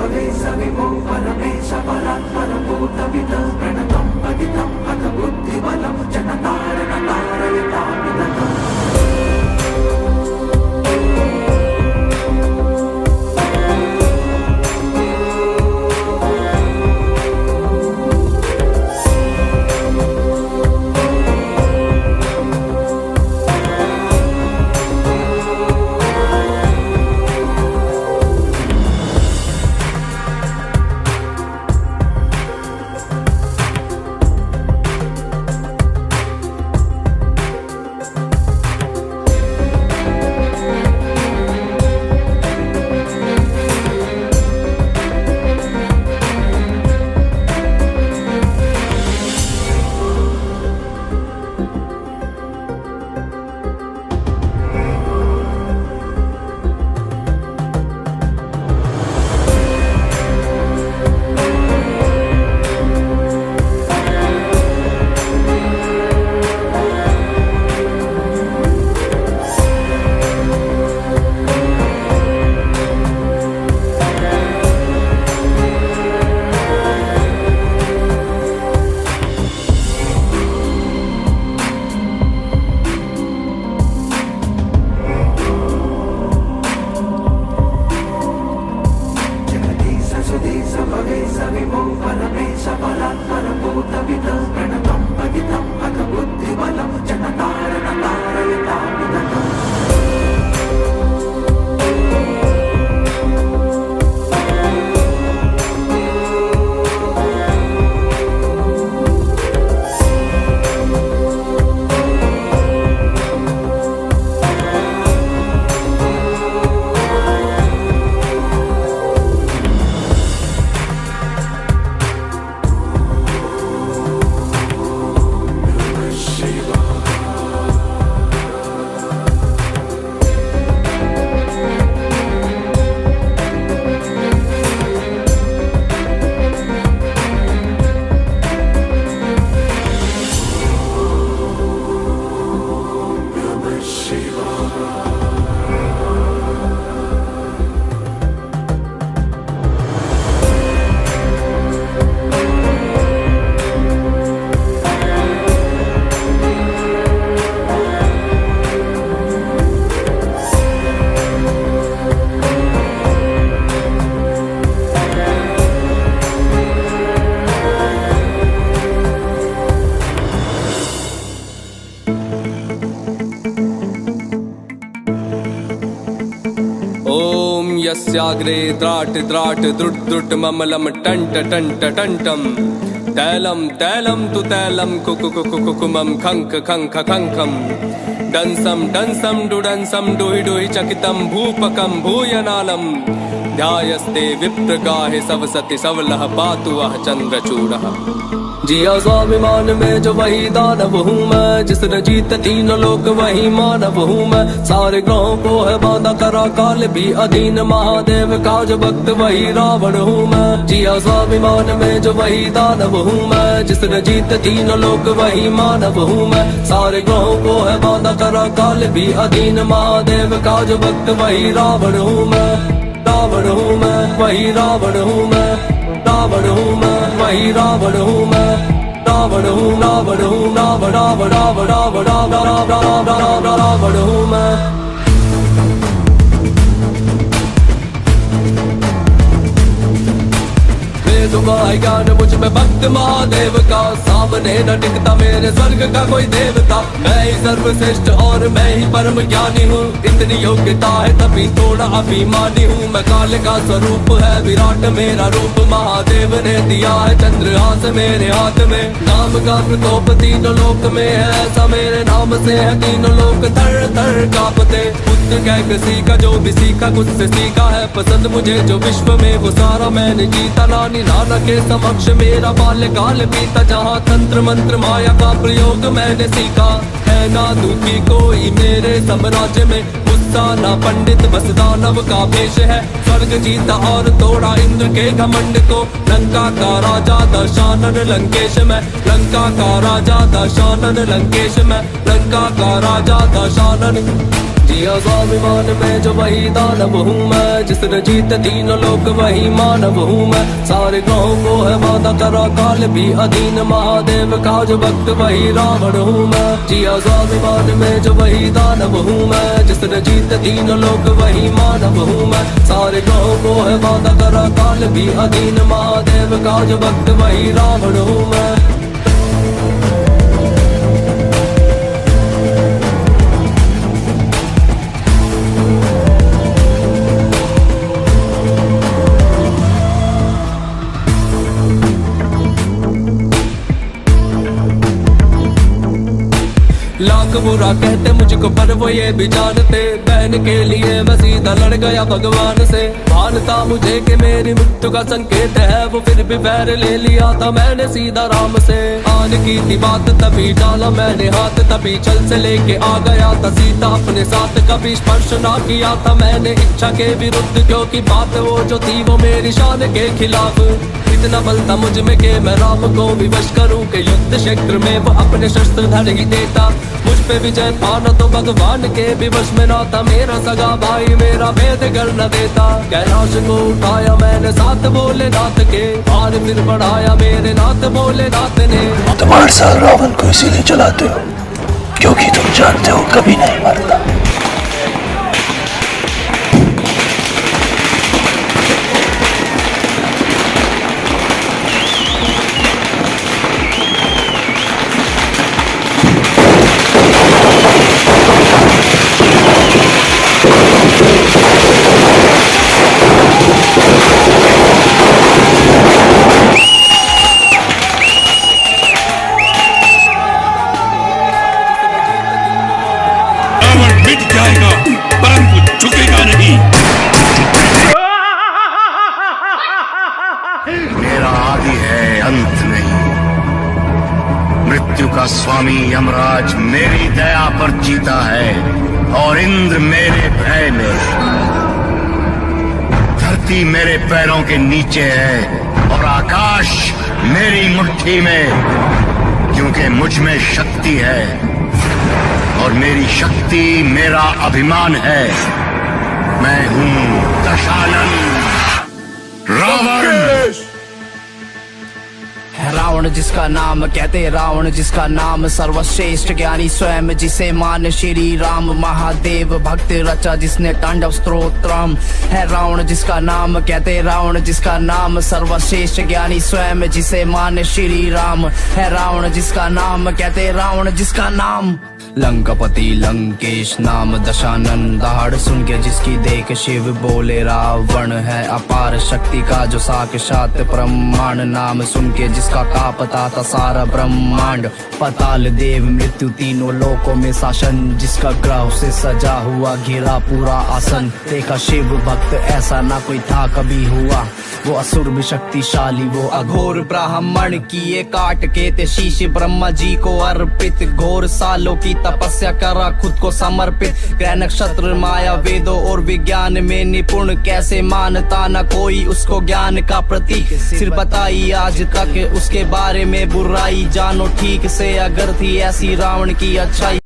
भवे सविभो परमेश परात् परभूतविदः प्रणतं पतितं हत बुद्धिबलं जनतारण तारयतामिदम्। यस्याग्रे द्राट द्राट द्रुट द्रुट ममलम टंट टंट टंटम तैलम तैलम तु तैलम कुकुकुकुकुमम खंक खंक खंकम डंसम डंसम डुडंसम डुहि डुहि चकितम भूपकम भूयनालम ध्यायस्ते विप्रगाहे सवसति सवलह पातु वह चंद्रचूड़ः। जिया स्वाभिमान में जो वही दानव हूँ मैं, जिसने जीत तीनों लोक वही मानव हूँ मैं। सारे ग्रहों को है बांधा करा काल भी अधीन, महादेव का जो भक्त वही रावण हूँ मैं। जिया स्वाभिमान में जो वही दानव हूँ मैं, जिसने जीत तीनों लोक वही मानव हूँ मैं। सारे ग्रहों को है बांधा करा काल भी अधीन, महादेव का जो भक्त वही रावण हूँ मैं। रावण हूँ मैं, वही रावण हूँ मैं। रावण हूँ मैं, वही रावण हूँ मैं। रावण हूँ, रावण हूँ, रावण रावण रावण रावण रावण रावण रावण हूँ मैं। तुम्हारा ज्ञान मुझ में भक्त महादेव का, सामने न टिकता मेरे स्वर्ग का कोई देवता। मैं ही सर्वश्रेष्ठ और मैं ही परम ज्ञानी हूँ, इतनी योग्यता है तभी थोड़ा अभिमानी हूँ। मैं काल का स्वरूप है विराट मेरा रूप, महादेव ने दिया है चंद्रहास मेरे हाथ में। नाम का प्रकोप तीनों लोक में है ऐसा, मेरे नाम से है तीनों लोक थर थर कांपते। बुद्ध कह किसी का जो भी सीखा कुछ से सीखा है, पसंद मुझे जो विश्व में वो सारा मैंने जीता। नानी नाना के समक्ष मेरा बाल्यकाल बीता, जहाँ तंत्र मंत्र माया का प्रयोग मैंने सीखा। है ना दुखी कोई मेरे साम्राज्य में, गुस्सा ना पंडित बस दानव का भेष है। स्वर्ग जीता और तोड़ा इंद्र के घमंड को, लंका का राजा दशानन लंकेश में। लंका का राजा दशानन लंकेश में, लंका का राजा दशानन। जिया स्वाभिमान में जो वही दानव हूँ मैं, जिसने जीते तीनों लोग वही मानव हूँ मैं। सारे गाँव को है वादा करा काल भी अधीन, महादेव का जो भक्त वही रावण हूँ मैं। जिया स्वाभिमान में जो वही दानव हूँ मैं, जिसने जीते तीनों लोग वही मानव हूँ मैं। सारे गाँव को है वादा करा काल भी अधीन, महादेव का जो भक्त वही रावण हूँ मैं। लाख बुरा कहते मुझको पर वो ये भी जानते, बहन के लिए मैं सीधा लड़ गया भगवान से। मानता मुझे कि मेरी मृत्यु का संकेत है, वो फिर भी बैर ले लिया था मैंने सीधा राम से। आन की थी बात तभी डाला मैंने हाथ, तभी चल से लेके आ गया था सीता अपने साथ। कभी स्पर्श ना किया था मैंने इच्छा के विरुद्ध, क्योंकि बात वो जो थी वो मेरी शान के खिलाफ। इतना बल था मुझ में कि मैं राम को विवश करूं, कि युद्ध क्षेत्र में वो अपने शस्त्र धर ही देता। मुझ पे विजय पाना तो भगवान के भी वश में ना था, मेरा सगा भाई मेरा भेद कर न देता। कैलाश को उठाया मैंने साथ भोलेनाथ के, और फिर बढ़ाया मेरे नाथ भोलेनाथ ने। तुम 8 साल रावण को इसीलिए चलाते हो क्योंकि तुम जानते हो कभी नहीं मरता। परंतु झुकेगा नहीं। मेरा आदि है अंत नहीं। मृत्यु का स्वामी यमराज मेरी दया पर जीता है, और इंद्र मेरे भय में। धरती मेरे पैरों के नीचे है, और आकाश मेरी मुट्ठी में, क्योंकि मुझ में शक्ति है, और मेरी शक्ति मेरा अभिमान है। मैं हूँ दशानन रावण। है रावण जिसका नाम कहते रावण, जिसका नाम सर्वश्रेष्ठ ज्ञानी स्वयं, जिसे मान श्री राम महादेव भक्त रचा, जिसने तांडव स्तोत्रम। है रावण जिसका नाम कहते रावण, जिसका नाम सर्वश्रेष्ठ ज्ञानी स्वयं, जिसे मान श्री राम। है रावण जिसका नाम कहते रावण, जिसका नाम लंकापति लंकेश नाम दशानन। दहाड़ सुन के जिसकी देख शिव बोले रावण, है अपार शक्ति का जो साक्षात ब्रह्मांड। नाम सुन के जिसका कांपता था सारा ब्रह्मांड। पताल देव मृत्यु तीनों लोकों में शासन, जिसका ग्रह से सजा हुआ घिरा पूरा आसन। देखा शिव भक्त ऐसा ना कोई था कभी हुआ, वो असुर भी शक्तिशाली, वो अघोर ब्राह्मण किए काट के ते शीश ब्रह्मा जी को अर्पित। घोर सालों की तपस्या करा खुद को समर्पित। ग्रह नक्षत्र माया वेदों और विज्ञान में निपुण, कैसे मानता न कोई उसको ज्ञान का प्रतीक। सिर बताई आज तक उसके बारे में बुराई, जानो ठीक से अगर थी ऐसी रावण की अच्छाई।